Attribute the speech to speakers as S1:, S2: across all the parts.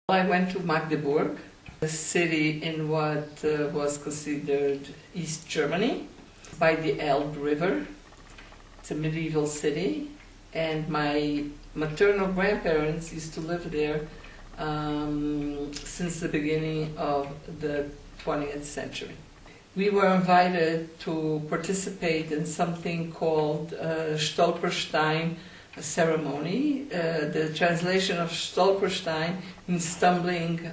S1: I went to Magdeburg, a city in what was considered East Germany, by the Elbe River. It's a medieval city, and my maternal grandparents used to live there since the beginning of the 20th century. We were invited to participate in something called Stolperstein ceremony. The translation of Stolperstein means stumbling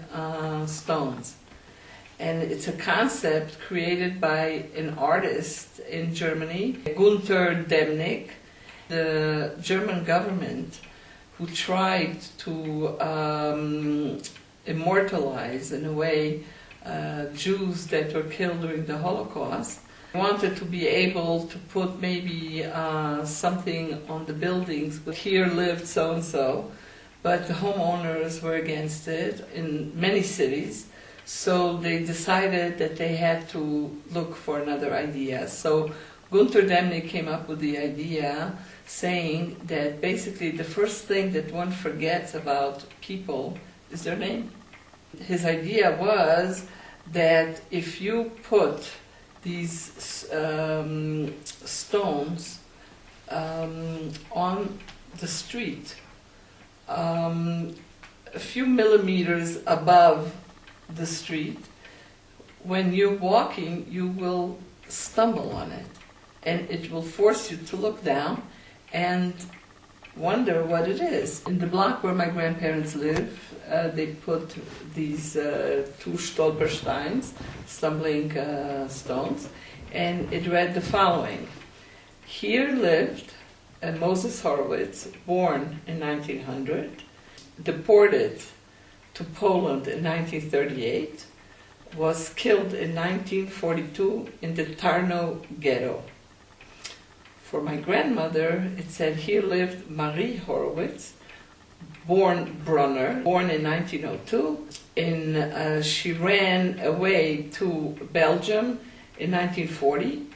S1: stones. And it's a concept created by an artist in Germany, Günter Demnig. The German government, who tried to immortalize, in a way, Jews that were killed during the Holocaust, wanted to be able to put maybe something on the buildings, but here lived so-and-so, but the homeowners were against it in many cities, so they decided that they had to look for another idea. So Günter Demnig came up with the idea saying that basically the first thing that one forgets about people is their name. His idea was that if you put these stones on the street a few millimeters above the street, when you're walking you will stumble on it, and it will force you to look down and wonder what it is. In the block where my grandparents live, they put these two Stolpersteins, stumbling stones, and it read the following: "Here lived Moses Horowitz, born in 1900, deported to Poland in 1938, was killed in 1942 in the Tarnow ghetto." For my grandmother, it said, "Here lived Marie Horowitz, born Brunner, born in 1902. She ran away to Belgium in 1940,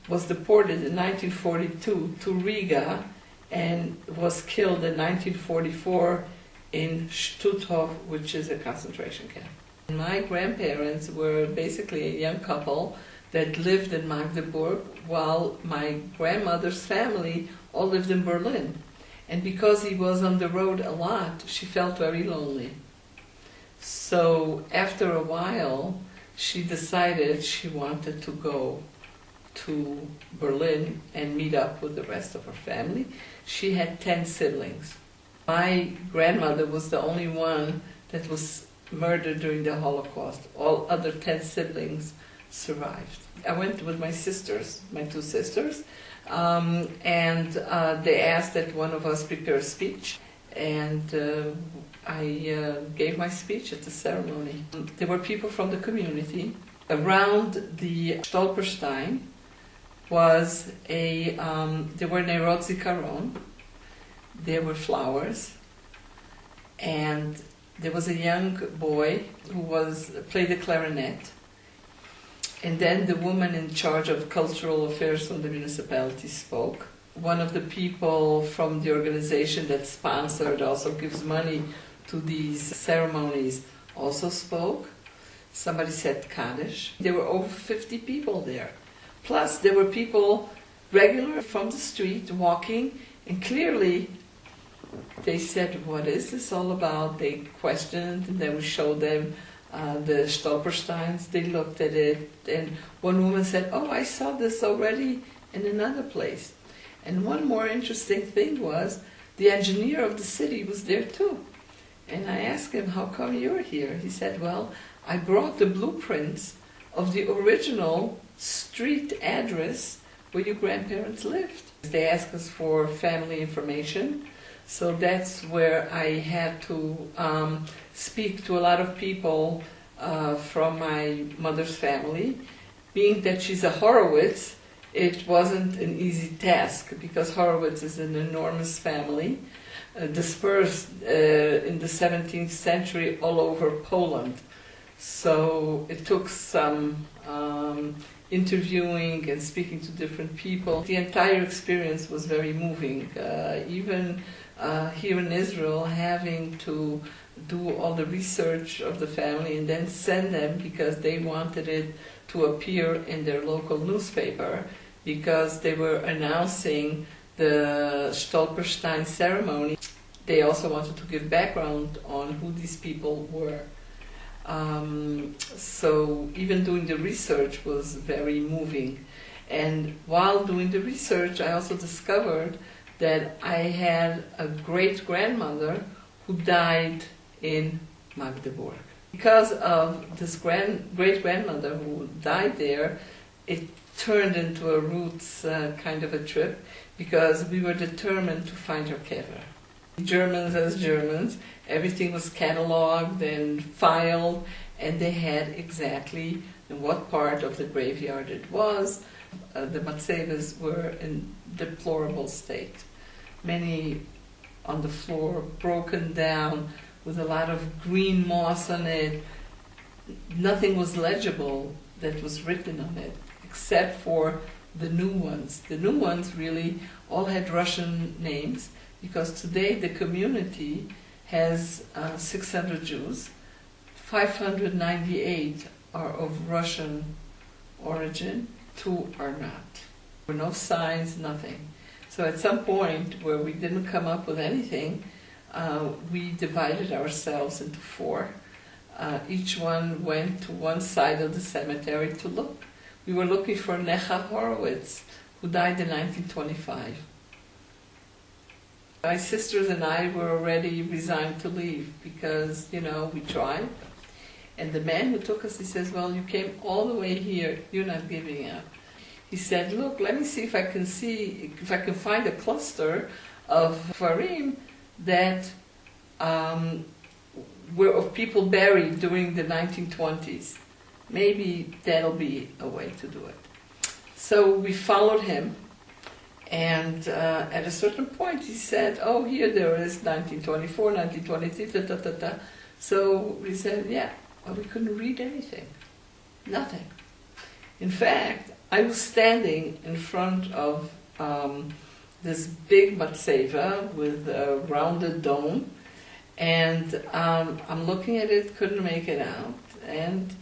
S1: was deported in 1942 to Riga, and was killed in 1944 in Stutthof, which is a concentration camp." My grandparents were basically a young couple that lived in Magdeburg, while my grandmother's family all lived in Berlin. And because he was on the road a lot, she felt very lonely. So after a while, she decided she wanted to go to Berlin and meet up with the rest of her family. She had 10 siblings. My grandmother was the only one that was murdered during the Holocaust. All other 10 siblings survived. I went with my sisters, my two sisters, and they asked that one of us prepare a speech, and I gave my speech at the ceremony. There were people from the community. Around the Stolperstein was there were Nerot Zikaron, there were flowers, and there was a young boy who played the clarinet. And then the woman in charge of cultural affairs from the municipality spoke. One of the people from the organization that sponsored, also gives money to these ceremonies, also spoke. Somebody said Kaddish. There were over 50 people there. Plus there were people regular from the street walking, and clearly they said, "What is this all about?" They questioned, and then we showed them the Stolpersteins. They looked at it, and one woman said, "Oh, I saw this already in another place." And one more interesting thing was, the engineer of the city was there too. And I asked him, "How come you're here?" He said, "Well, I brought the blueprints of the original street address where your grandparents lived." They asked us for family information, so that's where I had to speak to a lot of people from my mother's family. Being that she's a Horowitz, it wasn't an easy task, because Horowitz is an enormous family, dispersed in the 17th century all over Poland. So it took some interviewing and speaking to different people. The entire experience was very moving. Even here in Israel, having to do all the research of the family and then send them, because they wanted it to appear in their local newspaper, because they were announcing the Stolperstein ceremony. They also wanted to give background on who these people were. So even doing the research was very moving. And while doing the research, I also discovered that I had a great-grandmother who died in Magdeburg. Because of this great-grandmother who died there, it turned into a roots kind of a trip, because we were determined to find her kever. Germans as Germans, everything was catalogued and filed, and they had exactly in what part of the graveyard it was. The matzevas were in deplorable state. Many on the floor, broken down, with a lot of green moss on it. Nothing was legible that was written on it, except for the new ones. The new ones really all had Russian names, because today the community has 600 Jews. 598 are of Russian origin, 2 are not. There were no signs, nothing. So at some point where we didn't come up with anything, we divided ourselves into 4. Each one went to one side of the cemetery to look. We were looking for Necha Horowitz, who died in 1925. My sisters and I were already resigned to leave because, we tried. And the man who took us, he says, well, you came all the way here, you're not giving up. He said, look, let me see if I can find a cluster of Farim that were of people buried during the 1920s. Maybe that'll be a way to do it. So we followed him, and at a certain point he said, oh, here there is 1924, 1923, So we said, yeah, well, we couldn't read anything. Nothing. In fact, I was standing in front of this big matzeva with a rounded dome, and I'm looking at it, couldn't make it out, and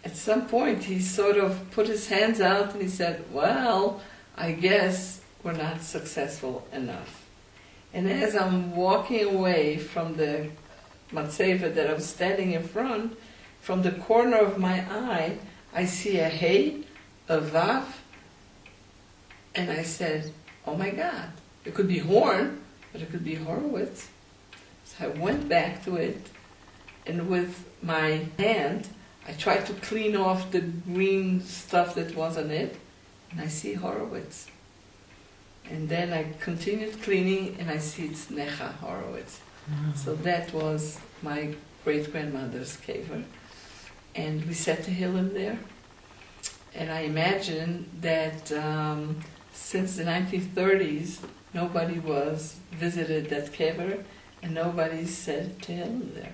S1: at some point he sort of put his hands out and he said, well, I guess we're not successful enough. And as I'm walking away from the matzeva that I was standing in front, from the corner of my eye, I see a hey, a vav, and I said, oh my God, it could be Horn, but it could be Horowitz. So I went back to it, and with my hand, I tried to clean off the green stuff that was on it, and I see Horowitz. And then I continued cleaning, and I see it's Necha Horowitz. Mm-hmm. So that was my great-grandmother's kever. And we set the Hillel there. And I imagine that since the 1930s, nobody was visited that kever, and nobody said Tehillim there.